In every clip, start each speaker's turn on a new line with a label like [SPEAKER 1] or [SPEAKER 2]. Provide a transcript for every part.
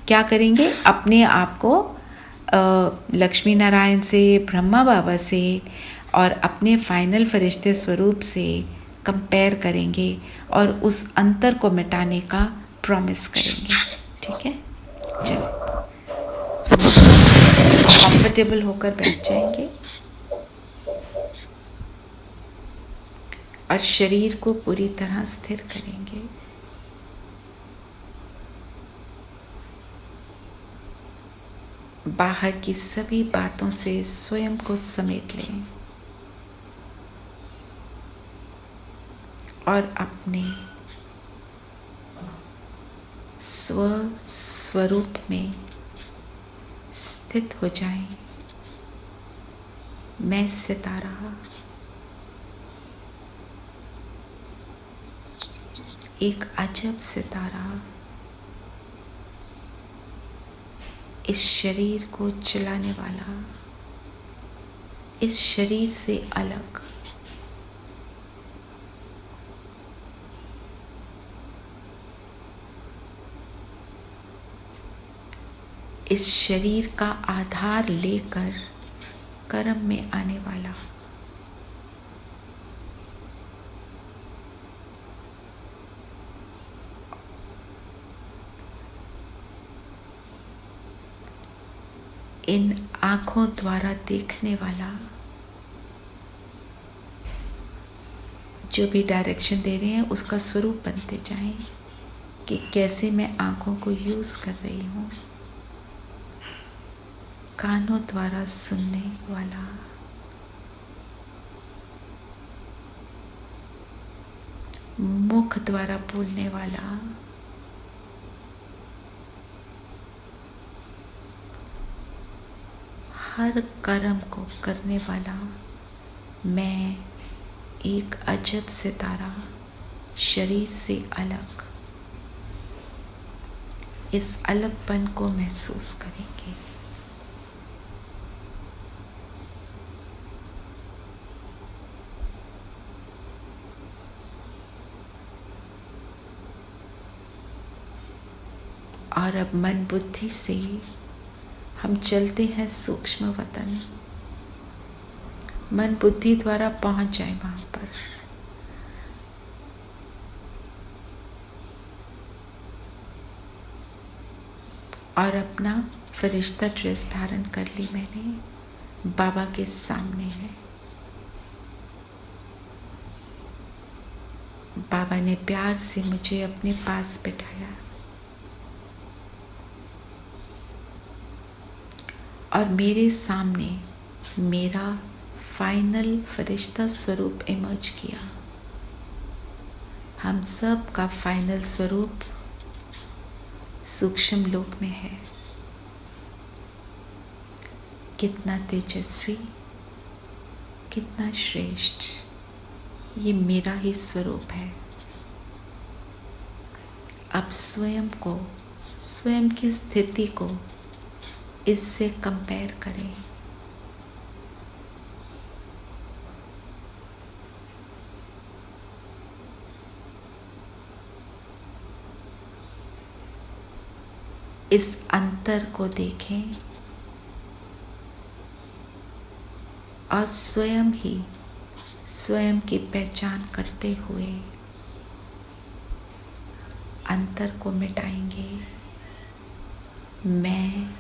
[SPEAKER 1] क्या करेंगे, अपने आप को लक्ष्मी नारायण से, ब्रह्मा बाबा से और अपने फाइनल फरिश्ते स्वरूप से कंपेयर करेंगे और उस अंतर को मिटाने का प्रॉमिस करेंगे। ठीक है, चलो कंफर्टेबल होकर बैठ जाएंगे और शरीर को पूरी तरह स्थिर करेंगे। बाहर की सभी बातों से स्वयं को समेट लें और अपने स्वरूप में स्थित हो जाएं। मैं सितारा, एक अजब सितारा, इस शरीर को चलाने वाला, इस शरीर से अलग, इस शरीर का आधार लेकर कर्म में आने वाला, इन आँखों द्वारा देखने वाला, जो भी डायरेक्शन दे रहे हैं उसका स्वरूप बनते जाएं कि कैसे मैं आँखों को यूज कर रही हूँ। कानों द्वारा सुनने वाला, मुख द्वारा बोलने वाला, हर कर्म को करने वाला मैं, एक अजब सितारा, शरीर से अलग, इस अलगपन को महसूस करेंगे। और अब मन बुद्धि से हम चलते हैं सूक्ष्म वतन। मन बुद्धि द्वारा पहुंच जाए वहां पर। और अपना फरिश्ता ड्रेस धारण कर ली मैंने, बाबा के सामने है। बाबा ने प्यार से मुझे अपने पास बिठाया और मेरे सामने मेरा फाइनल फरिश्ता स्वरूप इमर्ज किया। हम सब का फाइनल स्वरूप सूक्ष्म लोक में है। कितना तेजस्वी, कितना श्रेष्ठ, ये मेरा ही स्वरूप है। अब स्वयं को, स्वयं की स्थिति को इससे कंपेयर करें। इस अंतर को देखें और स्वयं ही स्वयं की पहचान करते हुए अंतर को मिटाएंगे। मैं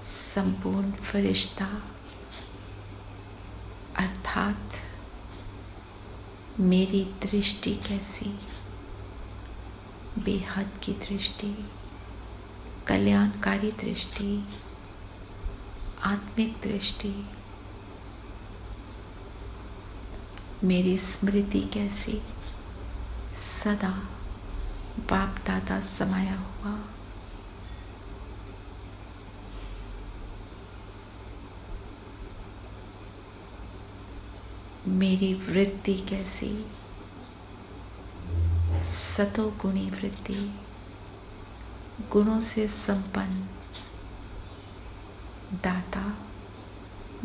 [SPEAKER 1] संपूर्ण फरिश्ता अर्थात मेरी दृष्टि कैसी, बेहद की दृष्टि, कल्याणकारी दृष्टि, आत्मिक दृष्टि, मेरी स्मृति कैसी, सदा बाप दादा समाया हुआ। मेरी वृत्ति कैसी, सतोगुणी वृत्ति, गुणों से संपन्न, दाता,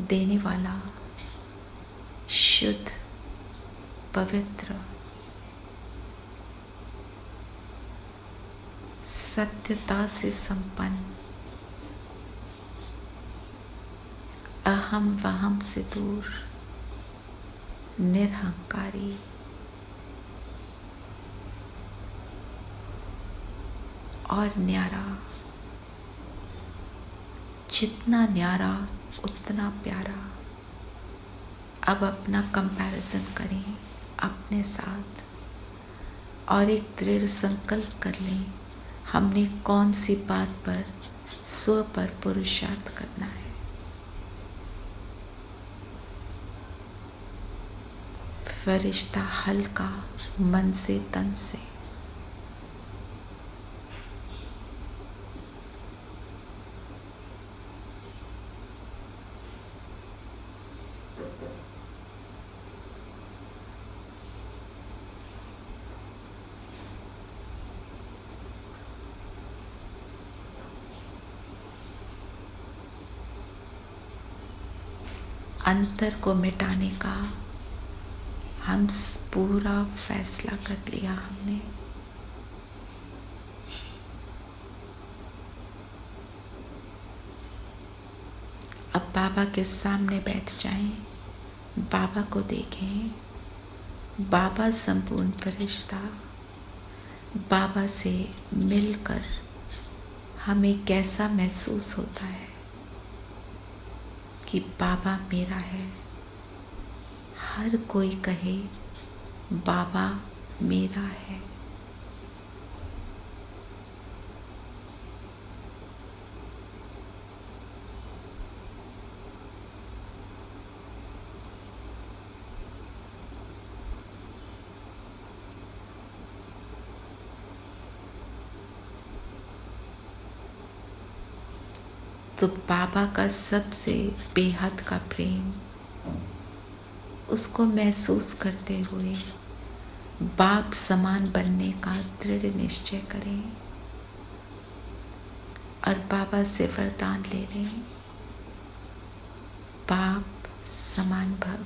[SPEAKER 1] देने वाला, शुद्ध, पवित्र। सत्यता से संपन्न, अहम वहम से दूर, निरहंकारी, और न्यारा, जितना न्यारा उतना प्यारा। अब अपना कंपैरिजन करें अपने साथ और एक दृढ़ संकल्प कर लें, हमने कौन सी बात पर स्व पर पुरुषार्थ करना है। फरिश्ता हल्का मन से तन से, अंतर को मिटाने का हम पूरा फैसला कर लिया हमने। अब बाबा के सामने बैठ जाएं, बाबा को देखें, बाबा संपूर्ण फरिश्ता, बाबा से मिलकर हमें कैसा महसूस होता है कि बाबा मेरा है। हर कोई कहे बाबा मेरा है। तो बाबा का सबसे बेहद का प्रेम, उसको महसूस करते हुए बाप समान बनने का दृढ़ निश्चय करें और बाबा से वरदान ले लें, बाप समान भव।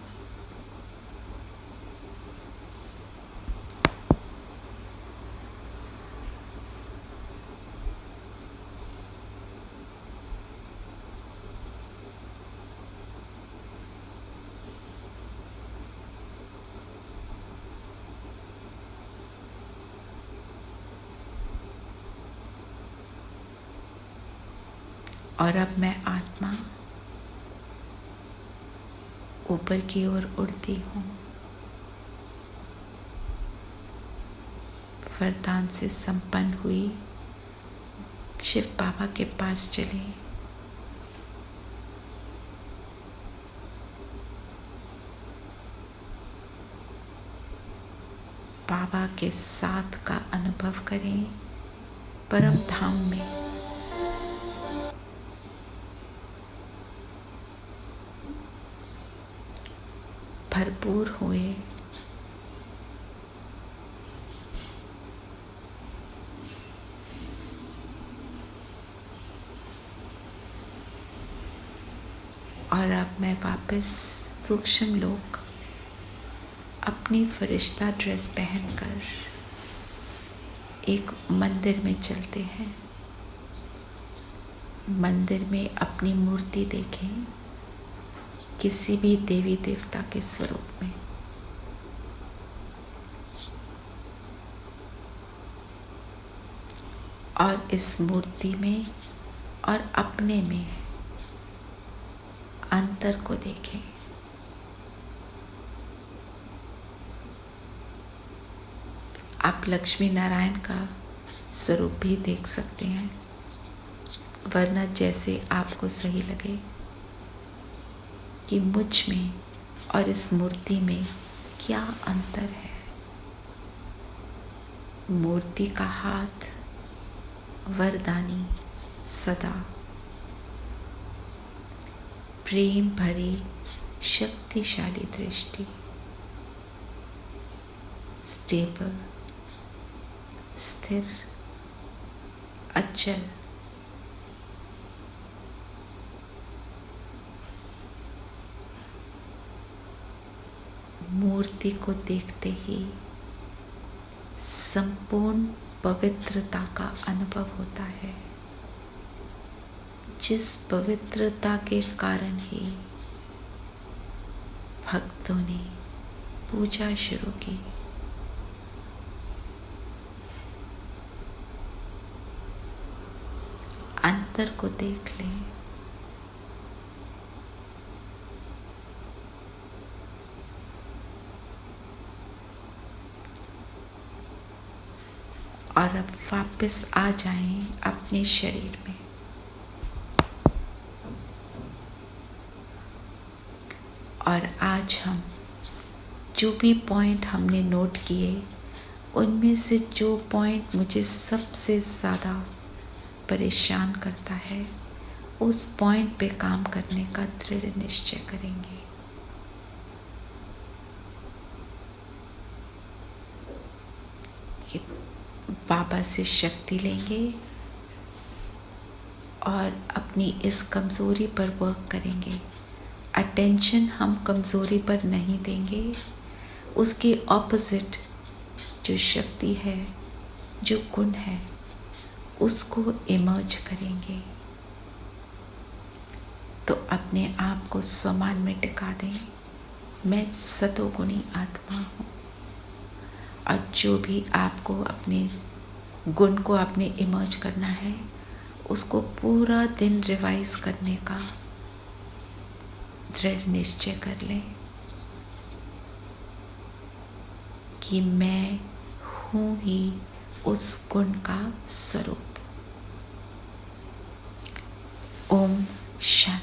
[SPEAKER 1] और अब मैं आत्मा ऊपर की ओर उड़ती हूँ, वरदान से संपन्न हुई शिव बाबा के पास चले। बाबा के साथ का अनुभव करें परम धाम में। भरपूर हुए और अब मैं वापस सूक्ष्म लोक अपनी फरिश्ता ड्रेस पहनकर एक मंदिर में चलते हैं। मंदिर में अपनी मूर्ति देखें, किसी भी देवी देवता के स्वरूप में। और इस मूर्ति में और अपने में अंतर को देखें। आप लक्ष्मी नारायण का स्वरूप भी देख सकते हैं, वरना जैसे आपको सही लगे कि मुझ में और इस मूर्ति में क्या अंतर है। मूर्ति का हाथ वरदानी, सदा प्रेम भरी शक्तिशाली दृष्टि, स्टेबल, स्थिर, अचल। मूर्ति को देखते ही संपूर्ण पवित्रता का अनुभव होता है, जिस पवित्रता के कारण ही भक्तों ने पूजा शुरू की। अंतर को देख लें। और अब वापस आ जाएं अपने शरीर में। और आज हम जो भी पॉइंट हमने नोट किए, उनमें से जो पॉइंट मुझे सबसे ज़्यादा परेशान करता है, उस पॉइंट पे काम करने का दृढ़ निश्चय करेंगे। कि बाबा से शक्ति लेंगे और अपनी इस कमज़ोरी पर वर्क करेंगे। अटेंशन हम कमज़ोरी पर नहीं देंगे, उसके ऑपोजिट जो शक्ति है, जो गुण है, उसको इमर्ज करेंगे। तो अपने आप को स्वमान में टिका दें, मैं सतोगुणी आत्मा हूँ। और जो भी आपको अपने गुण को आपने इमर्ज करना है, उसको पूरा दिन रिवाइज करने का दृढ़ निश्चय कर लें कि मैं हूँ ही उस गुण का स्वरूप। ओम शांति।